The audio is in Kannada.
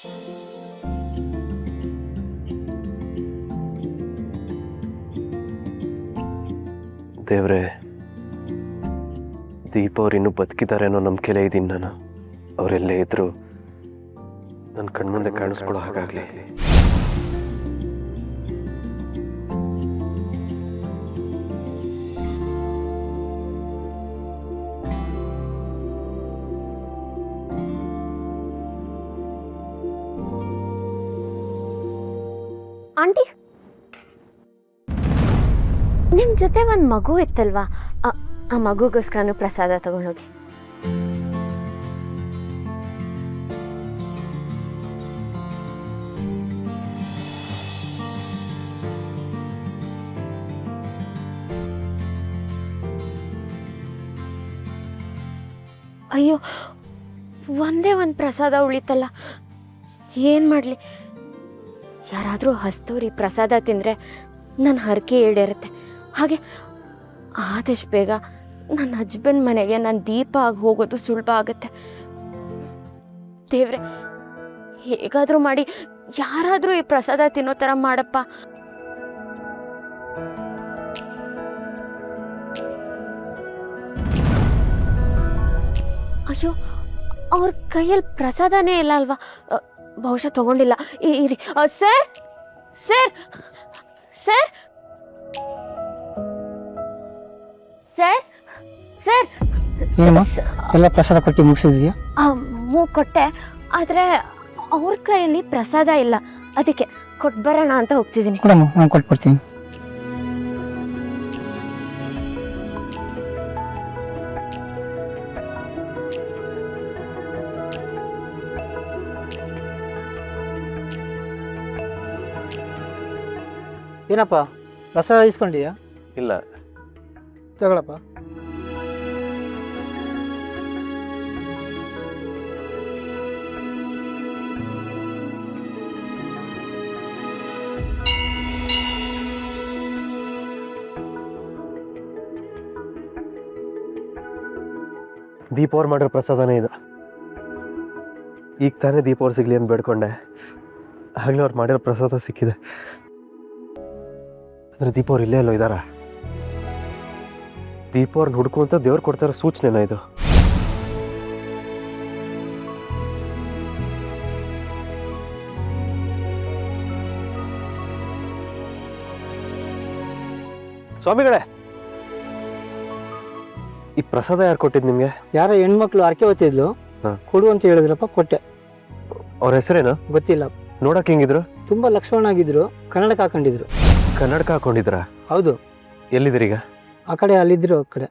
ದೇವ್ರೆ, ದೀಪ ಅವ್ರು ಇನ್ನೂ ಬದುಕಿದ್ದಾರೆ ಅನ್ನೋ ನಂಬಿಕೆಲೇ ಇದ್ದೀನಿ ನಾನು. ಅವರೆಲ್ಲೇ ಇದ್ರು ನನ್ನ ಕಣ್ಮುಂದೆ ಕಾಣಿಸ್ಕೊಳ್ಳೋ ಹಾಗಾಗಲಿ. ಆಂಟಿ, ನಿಮ್ಮ ಜೊತೆ ಒಂದು ಮಗು ಇತ್ತಲ್ವಾ, ಆ ಮಗುಗೋಸ್ಕರನೂ ಪ್ರಸಾದ ತಗೊಂಡೋಗಿ. ಅಯ್ಯೋ, ಒಂದೇ ಒಂದು ಪ್ರಸಾದ ಉಳಿತಲ್ಲ, ಏನು ಮಾಡಲಿ? ಯಾರಾದರೂ ಹಸ್ತೋರಿ ಪ್ರಸಾದ ತಿಂದರೆ ನನ್ನ ಹರಕೆ ಈಡೇರುತ್ತೆ. ಹಾಗೆ ಆದಷ್ಟು ಬೇಗ ನನ್ನ ಹಸ್ಬೆಂಡ್ ಮನೆಗೆ ನಾನು ದೀಪ ಆಗಿ ಹೋಗೋದು ಸುಲಭ ಆಗುತ್ತೆ. ದೇವ್ರೆ, ಹೇಗಾದರೂ ಮಾಡಿ ಯಾರಾದರೂ ಈ ಪ್ರಸಾದ ತಿನ್ನೋ ಥರ ಮಾಡಪ್ಪ. ಅಯ್ಯೋ, ಅವ್ರ ಕೈಯಲ್ಲಿ ಪ್ರಸಾದನೇ ಇಲ್ಲ ಅಲ್ವಾ? ಬಹುಶಃ ತಗೊಂಡಿಲ್ಲ. ಇರಿ. Sir sir sir sir sir ಎಲ್ಲ ಪ್ರಸಾದ ಕೊಟ್ಟು ಮುಗಿಸಿದ್ಯಾ? ಕೊಟ್ಟೆ, ಆದರೆ ಅವ್ರ ಕೈಯಲ್ಲಿ ಪ್ರಸಾದ ಇಲ್ಲ, ಅದಕ್ಕೆ ಕೊಟ್ಟು ಬರೋಣ ಅಂತ ಹೋಗ್ತಿದ್ದೀನಿ. ಕೊಡಮ್ಮ, ನಾನು ಕೊಟ್ಬಿಡ್ತೀನಿ. ಏನಪ್ಪ, ಪ್ರಸಾದ ಇಸ್ಕೊಂಡಿಯಾ? ಇಲ್ಲ. ತಗೊಳಪ್ಪ. ದೀಪ ಅವ್ರು ಮಾಡಿರೋ ಪ್ರಸಾದನೇ ಇದು. ಈಗ ತಾನೇ ದೀಪ ಅವ್ರು ಸಿಗಲಿ ಅಂತ ಬೇಡ್ಕೊಂಡೆ, ಆಗಲೇ ಅವ್ರು ಮಾಡಿರೋ ಪ್ರಸಾದ ಸಿಕ್ಕಿದೆ. ಅಂದರೆ ದೀಪ ಅವ್ರು ಇಲ್ಲೇ ಅಲ್ಲೋ ಇದ್ದಾರ? ದೀಪ ಅವ್ರನ್ನ ಹುಡ್ಕುವಂತ ದೇವ್ರು ಕೊಡ್ತಾರೋ ಸೂಚನೆನಾ ಇದು? ಸ್ವಾಮಿಗಳೇ, ಈ ಪ್ರಸಾದ ಯಾರು ಕೊಟ್ಟಿದ್ದು ನಿಮ್ಗೆ? ಯಾರೋ ಹೆಣ್ಮಕ್ಳು ಅರ್ಕೆ ಹೊತ್ತಿದ್ಲು, ಕೊಡು ಅಂತ ಹೇಳಿದ್ರಪ್ಪ, ಕೊಟ್ಟೆ. ಅವ್ರ ಹೆಸರೇನು ಗೊತ್ತಿಲ್ಲ. ನೋಡಕ್ ಹೆಂಗಿದ್ರು? ತುಂಬಾ ಲಕ್ಷಣ ಆಗಿದ್ರು, ಕನ್ನಡಕ ಹಾಕೊಂಡಿದ್ರು. ಕನ್ನಡಕ ಹಾಕೊಂಡಿದ್ರ? ಹೌದು. ಎಲ್ಲಿದ್ದೀರೀಗ? ಆ ಕಡೆ ಅಲ್ಲಿದ್ರು, ಆ ಕಡೆ.